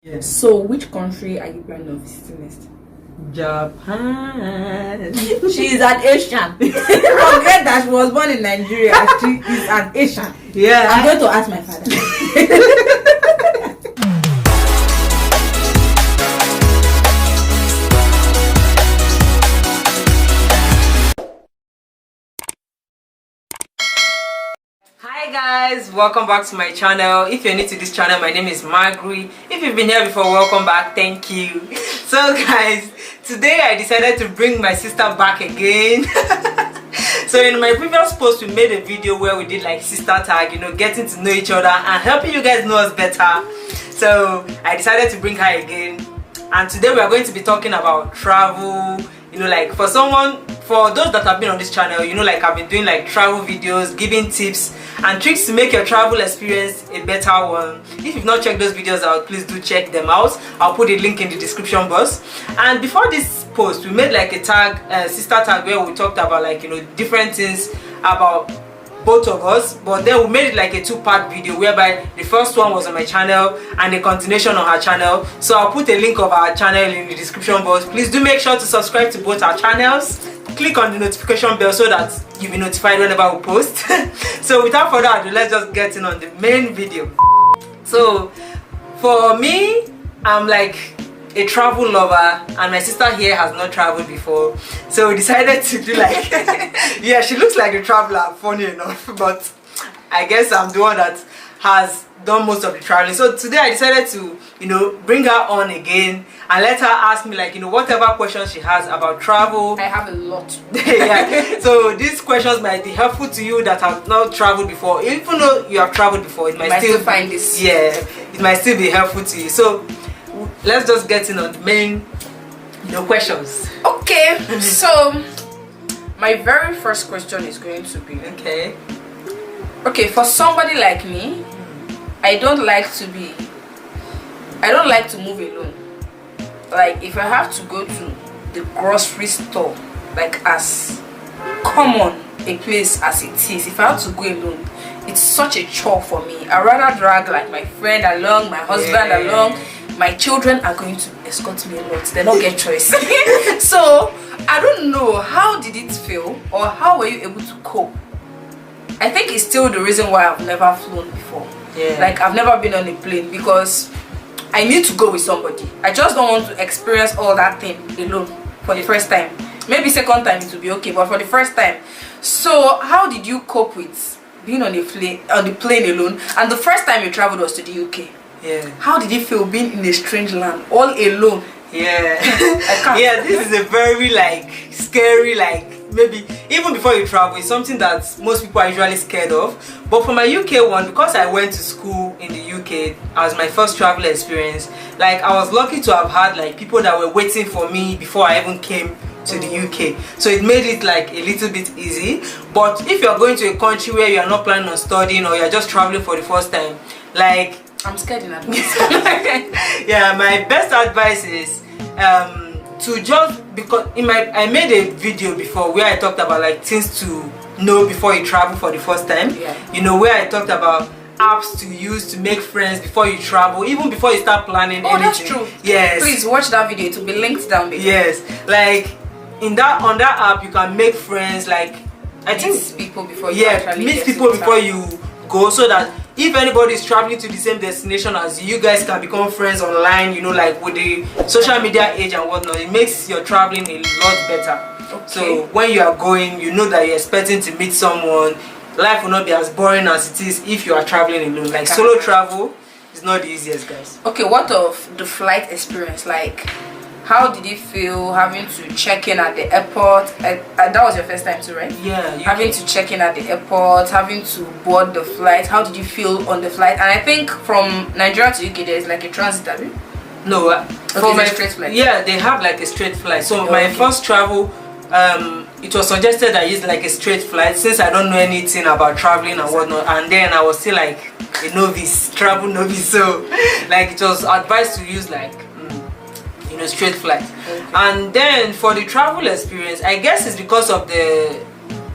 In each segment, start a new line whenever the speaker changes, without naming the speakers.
Yes.
So, which country are you planning on visiting next?
Japan.
She is an Asian. Forget that she was born in Nigeria. She is an Asian.
Yeah.
I'm going to ask my father.
Hi guys, welcome back to my channel. If you're new to this channel, my name is Margaret. If you've been here before, welcome back. Thank you. So guys, today I decided to bring my sister back again. So in my previous post, we made a video where we did like sister tag, getting to know each other and helping you guys know us better. So I decided to bring her again, and today we are going to be talking about travel. Like for those that have been on this channel, like I've been doing like travel videos, giving tips and tricks to make your travel experience a better one. If you've not checked those videos out, please do check them out. I'll put a link in the description box. And before this post, we made like a tag, sister tag, where we talked about like different things about both of us, but then we made it like a two-part video whereby the first one was on my channel and a continuation on her channel. So I'll put a link of our channel in the description box. Please do make sure to subscribe to both our channels. Click on the notification bell so that you'll be notified whenever we post. So without further ado, let's just get in on the main video. So for me, I'm like a travel lover, and my sister here has not traveled before, so we decided to do like yeah, she looks like a traveler, funny enough, but I guess I'm the one that has done most of the traveling. So today I decided to bring her on again and let her ask me like whatever questions she has about travel.
I have a lot.
Yeah, so these questions might be helpful to you that have not traveled before. Even though you have traveled before, it might still
find this.
Yeah, it might still be helpful to you. So let's just get in on the main questions.
Okay. So my very first question is going to be okay, for somebody like me, I don't like to move alone. Like if I have to go to the grocery store, like as common a place as it is, if I have to go alone, it's such a chore for me. I rather drag like my friend along, my husband along. My children are going to escort me a lot. They don't get choice. So I don't know, how did it feel, or how were you able to cope? I think it's still the reason why I've never flown before. Like I've never been on a plane, because I need to go with somebody. I just don't want to experience all that thing alone for the first time. Maybe second time it will be okay, but for the first time. So how did you cope with being on the plane alone? And the first time you traveled was to the UK. How did it feel being in a strange land all alone?
Yeah, this is a very like scary, like maybe even before you travel, it's something that most people are usually scared of. But for my UK one, because I went to school in the UK as my first travel experience, like I was lucky to have had like people that were waiting for me before I even came to the UK, so it made it like a little bit easy. But if you're going to a country where you're not planning on studying, or you're just traveling for the first time, like
I'm scared in advance.
Yeah, my best advice is to just, because I made a video before where I talked about like things to know before you travel for the first time. Where I talked about apps to use to make friends before you travel, even before you start planning anything.
That's true.
Yes,
please watch that video, it will be linked down below.
Yes, like on that app you can make friends, like I think
meet people before
you go, so that if anybody is traveling to the same destination as you, guys can become friends online, like with the social media age and whatnot. It makes your traveling a lot better. So when you are going, that you're expecting to meet someone. Life will not be as boring as it is if you are traveling alone. Like solo travel is not the easiest, guys. Okay,
what of the flight experience? Like how did it feel having to check in at the airport? That was your first time too, right?
Yeah.
Having to check in at the airport, having to board the flight. How did you feel on the flight? And I think from Nigeria to UK there's like a transit, have you?
No.
For my straight flight.
Yeah, they have like a straight flight. So my first travel, it was suggested I use like a straight flight, since I don't know anything about traveling and whatnot. And then I was still like a novice, travel novice. So like it was advised to use like straight flight. And then for the travel experience, I guess it's because of the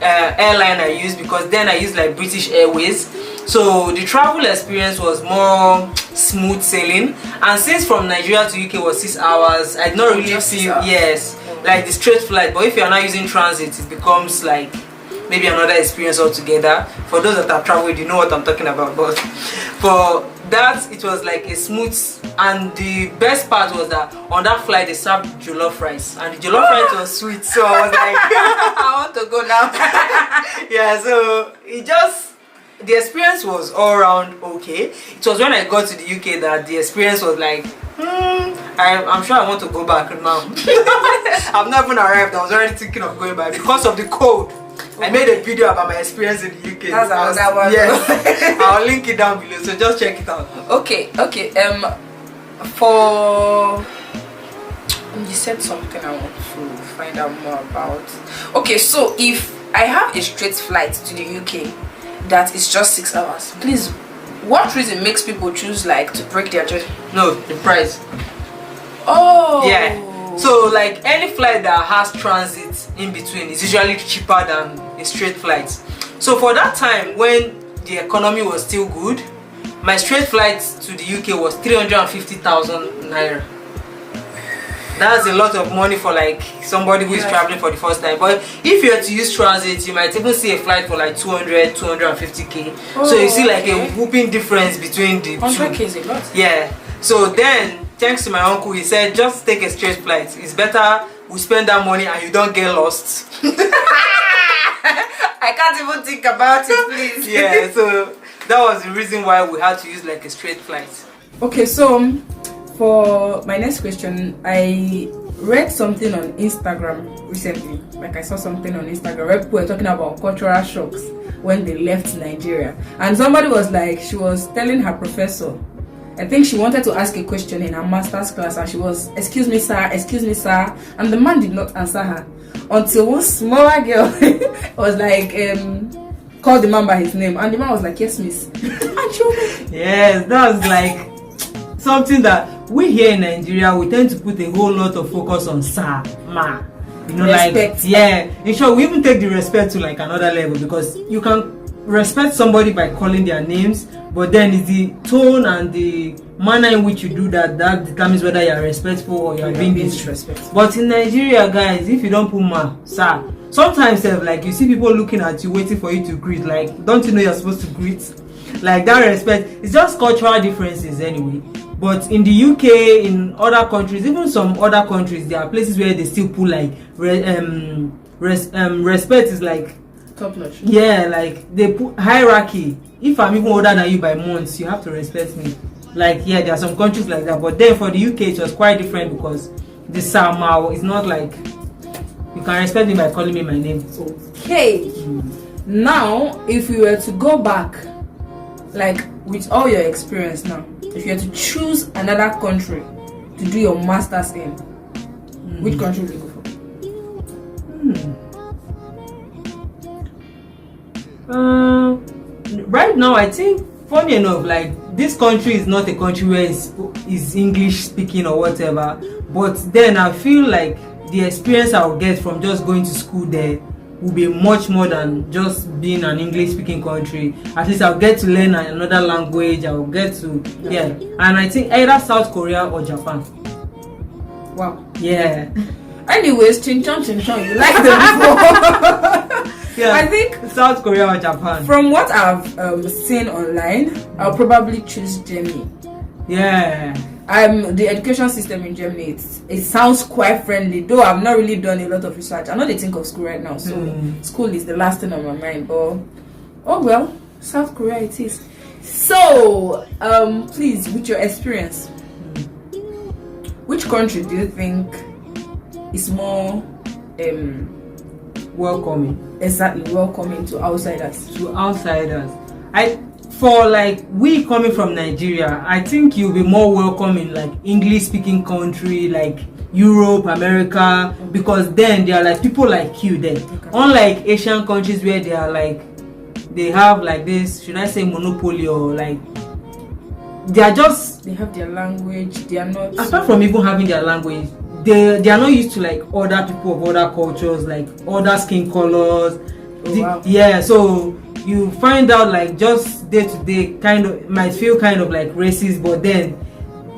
airline I use, because then I use like British Airways. So the travel experience was more smooth sailing, and since from Nigeria to UK was 6 hours, I did not really feel like the straight flight. But if you are not using transit, it becomes like maybe another experience altogether. For those that have traveled, you know what I'm talking about. But for that, it was like a smooth, and the best part was that on that flight they served jollof rice, and the jollof rice was sweet. So I was like, I want to go now. Yeah, so the experience was all around okay. It was when I got to the UK that the experience was like, I'm sure I want to go back now. I've not even arrived. I was already thinking of going back because of the cold. I made a video about my experience in the UK.
That's another one.
Yes. I'll link it down below, so just check it out.
Okay. For you said something I want to find out more about. Okay, so if I have a straight flight to the UK that is just 6 hours, please, what reason makes people choose like to break their journey?
No, the price.
Oh.
Yeah. So like any flight that has transit in between is usually cheaper than a straight flight. So for that time when the economy was still good, my straight flight to the UK was 350,000 naira. That's a lot of money for like somebody who is traveling for the first time. But if you are to use transit, you might even see a flight for like 250k. So you see like a whooping difference between the
100k
two.
is a lot.
Yeah. So then, thanks to my uncle, he said just take a straight flight. It's better we spend that money and you don't get lost.
I can't even think about it, please.
Yeah. So that was the reason why we had to use like a straight flight.
Okay, so for my next question, I read something on Instagram recently. Like I saw something on Instagram where people were talking about cultural shocks when they left Nigeria. And somebody was like, she was telling her professor, I think she wanted to ask a question in her master's class, and she was, excuse me sir, and the man did not answer her until one smaller girl was like, called the man by his name, and the man was like, yes miss. And she was like,
yes, that was like something that we here in Nigeria, we tend to put a whole lot of focus on sir, ma, you know,
respect.
Like, yeah, in short, we even take the respect to like another level, because you can respect somebody by calling their names, but then it's the tone and the manner in which you do that determines whether you are respectful or you are being disrespectful. But in Nigeria, guys, if you don't put ma, sir, sometimes like you see people looking at you waiting for you to greet, like, don't you know you're supposed to greet? Like, that respect, it's just cultural differences anyway. But in the UK, in other countries, even some other countries, there are places where they still put like respect is like
top notch.
Yeah, like they put hierarchy. If I'm even older than you by months, you have to respect me. Like, yeah, there are some countries like that. But then for the UK, it was quite different, because the Samao is not like you can respect me by calling me my name.
Okay. Now, if you were to go back, like with all your experience now, if you were to choose another country to do your master's in, which country would you go
for? Right now, I think, funny enough, like this country is not a country where is English speaking or whatever. But then I feel like the experience I'll get from just going to school there will be much more than just being an English speaking country. At least I'll get to learn another language. I'll get to and I think either South Korea or Japan.
Wow.
Yeah.
Anyways, chin chon, you like them before.
Yeah,
I think
South Korea or Japan.
From what I've seen online, I'll probably choose Germany.
Yeah.
The education system in Germany, it sounds quite friendly, though I've not really done a lot of research. I know they think of school right now, so school is the last thing on my mind. But oh well, South Korea it is. So please, with your experience, which country do you think is more
welcoming?
Exactly, welcoming to outsiders.
For like we coming from Nigeria, I think you'll be more welcome in like English speaking country like Europe, America, because then there are like people like you there. Okay. Unlike Asian countries where they are like, they have like this, should I say monopoly, or like they have their language. They are not, apart from even having their language, they are not used to like other people of other cultures, like other skin colors.
Wow.
Yeah, so you find out like just day to day kind of might feel kind of like racist, but then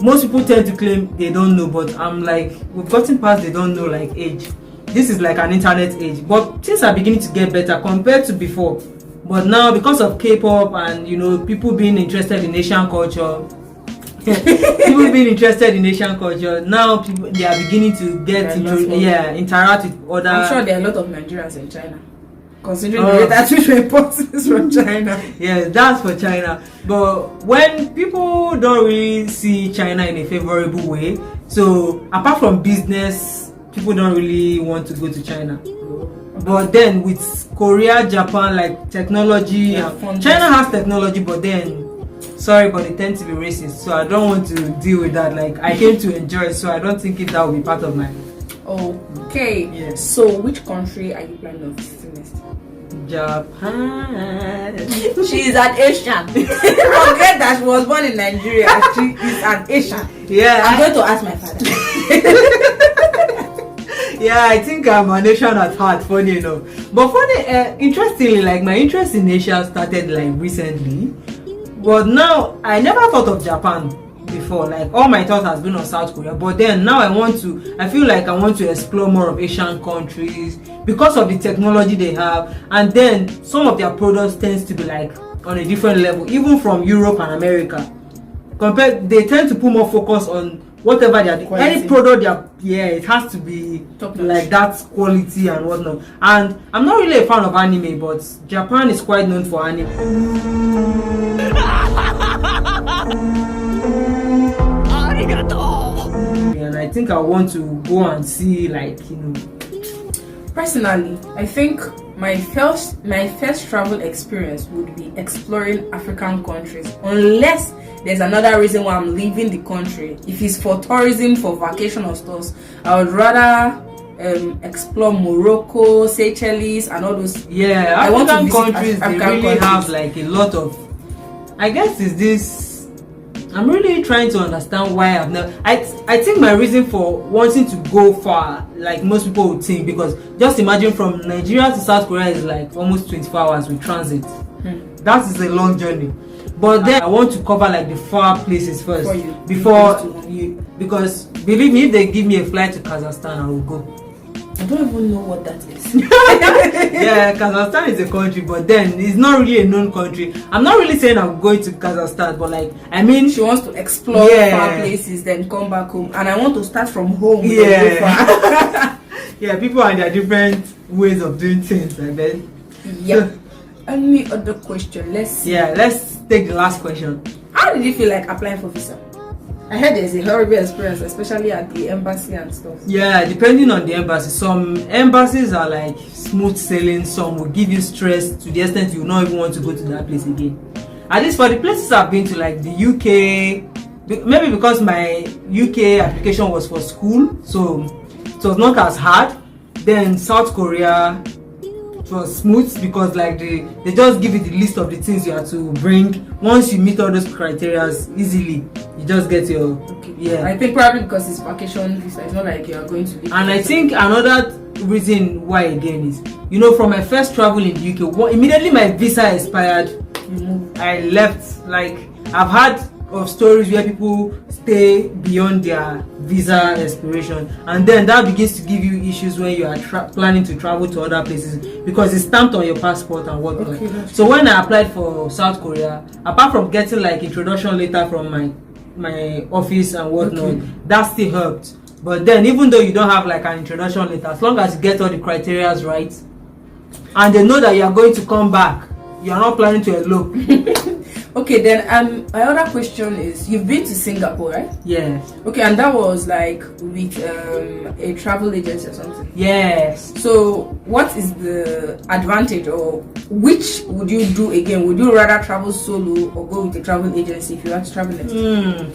most people tend to claim they don't know. But I'm like, we've gotten past they don't know like age. This is like an internet age, but things are beginning to get better compared to before. But now, because of K-pop and people being interested in Asian culture, now they are beginning to get interact with other.
I'm sure there are a lot of Nigerians in China, considering the way that we import things from China.
Yeah, that's for China. But when people don't really see China in a favorable way, so apart from business, people don't really want to go to China. But then with Korea, Japan, like technology, China has technology, but then sorry, but they tend to be racist, so I don't want to deal with that. Like, I came to enjoy it, so I don't think that will be part of my.
Okay.
Yes.
So which country are you planning on visiting next?
Japan.
She is an Asian. Forget that she was born in Nigeria. She is an Asian.
Yeah.
I'm going to ask my father.
Yeah, I think I'm an Asian at heart, funny enough. But funny, interestingly, like my interest in Asia started like recently. But now, I never thought of Japan before. Like, all my thoughts has been on South Korea. But then now I feel like I want to explore more of Asian countries because of the technology they have. And then some of their products tends to be like on a different level, even from Europe and America. They tend to put more focus on whatever they are doing. Any product it has to be like that quality and whatnot. And I'm not really a fan of anime, but Japan is quite known for anime. And I think I want to go and see, like,
Personally, I think my first travel experience would be exploring African countries, unless there's another reason why I'm leaving the country. If it's for tourism, for vacation or stuff, I would rather explore Morocco, Seychelles, and all those.
Yeah,
I want to visit
countries. They really have like a lot of. I guess is this. I'm really trying to understand why I've never. I think my reason for wanting to go far, like most people would think, because just imagine from Nigeria to South Korea is like almost 24 hours with transit. That is a long journey. But then I want to cover like the far places first because believe me, if they give me a flight to Kazakhstan, I will go.
I don't even know what that is.
Yeah, Kazakhstan is a country, but then it's not really a known country. I'm not really saying I'm going to Kazakhstan, but like, I mean,
she wants to explore far places, then come back home, and I want to start from home.
Yeah. Yeah, people and their different ways of doing things, I bet.
Yeah. Any other question? Let's see.
Yeah, let's take the last question.
How did you feel like applying for visa? I heard there's a horrible experience, especially at the embassy and stuff.
Yeah, depending on the embassy. Some embassies are like smooth sailing. Some will give you stress to the extent you will not even want to go to that place again. At least for the places I've been to, like the UK, maybe because my UK application was for school, so it was not as hard. Then South Korea, it was smooth because like they just give you the list of the things you have to bring. Once you meet all those criteria easily, you just get your
I think probably because it's vacation visa, it's not like you are going to.
And I think another reason why again is, from my first travel in the UK, immediately my visa expired, I left. Like, I've heard of stories where people stay beyond their visa expiration, and then that begins to give you issues when you are planning to travel to other places because it's stamped on your passport and whatnot. So when I applied for South Korea, apart from getting like introduction letter from my office and whatnot, that still helped. But then even though you don't have like an introduction letter, as long as you get all the criteria right and they know that you are going to come back, you are not planning to elope.
Okay, then my other question is, you've been to Singapore, right?
Yeah.
Okay, and that was like with a travel agency or something?
Yes.
So what is the advantage, or which would you do again? Would you rather travel solo or go with a travel agency if you want to travel next time?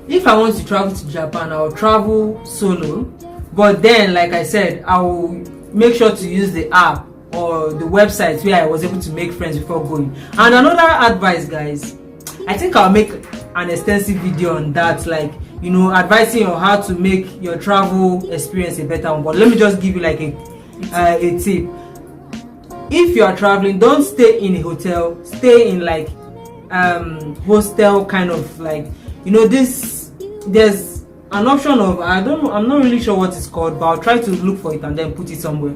If I want to travel to Japan, I will travel solo. But then, like I said, I will make sure to use the app or the website where I was able to make friends before going. And another advice, guys, I think I'll make an extensive video on that, like, advising on how to make your travel experience a better one. But let me just give you like a tip. if you are traveling, don't stay in a hotel. Stay in like hostel kind of like, you know, this, there's an option of, I don't know, I'm not really sure what it's called, but I'll try to look for it and then put it somewhere.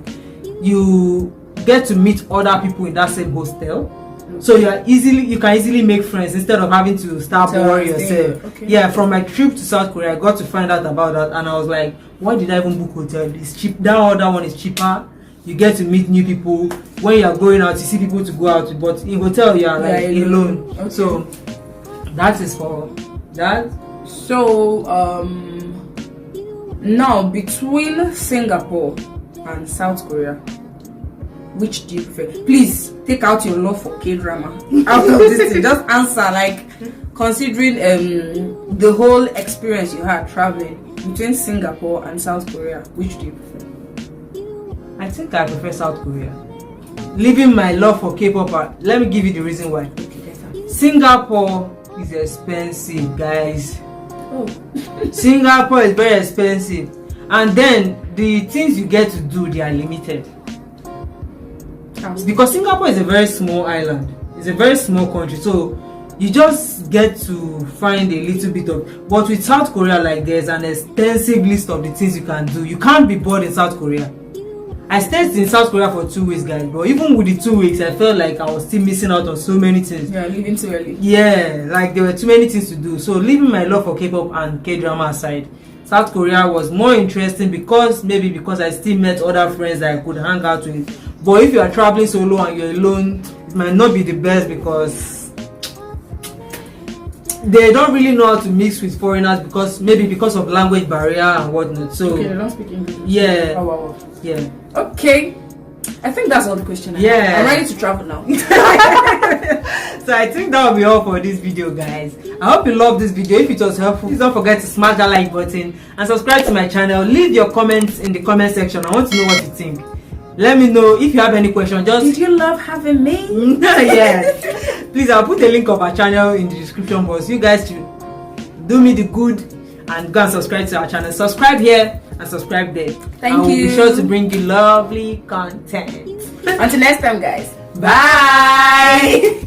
You get to meet other people in that same hostel. So you can easily make friends instead of having to start boring yourself. Okay. Yeah, from my trip to South Korea, I got to find out about that, and I was like, why did I even book hotel? It's cheap. That other one is cheaper. You get to meet new people. When you are going out, you see people to go out with, but in hotel you are like alone. Okay. So that is for that.
So now between Singapore and South Korea, which do you prefer? Please take out your love for K-drama out of this thing. Just answer, like, considering the whole experience you had traveling between Singapore and South Korea, which do you prefer?
I think I prefer South Korea. Leaving my love for K-pop, let me give you the reason why. Okay, Singapore is expensive, guys. Oh. Singapore is very expensive, and then the things you get to do, they are limited. Because Singapore is a very small island, it's a very small country, so you just get to find a little bit of. But with South Korea, like, there's an extensive list of the things you can do. You can't be bored in South Korea. I stayed in South Korea for 2 weeks, guys, but even with the 2 weeks, I felt like I was still missing out on so many things.
Yeah, leaving too early.
Yeah, like there were too many things to do. So leaving my love for K-pop and K-drama aside, South Korea was more interesting because I still met other friends that I could hang out with. But if you are traveling solo and you're alone, it might not be the best because they don't really know how to mix with foreigners, because of language barrier and whatnot. So
okay, they don't speak English.
Yeah.
Oh, wow.
Yeah.
Okay. I think that's all the question. I'm ready to travel now.
So I think that will be all for this video, guys. I hope you loved this video. If it was helpful, please don't forget to smash that like button and subscribe to my channel. Leave your comments in the comment section. I want to know what you think. Let me know if you have any question.
Did you love having me?
Yes. Please, I'll put a link of our channel in the description box. You guys should do me the good and go and subscribe to our channel. Subscribe here and subscribe there.
Thank you.
I will be sure to bring you lovely content.
Until next time, guys.
Bye.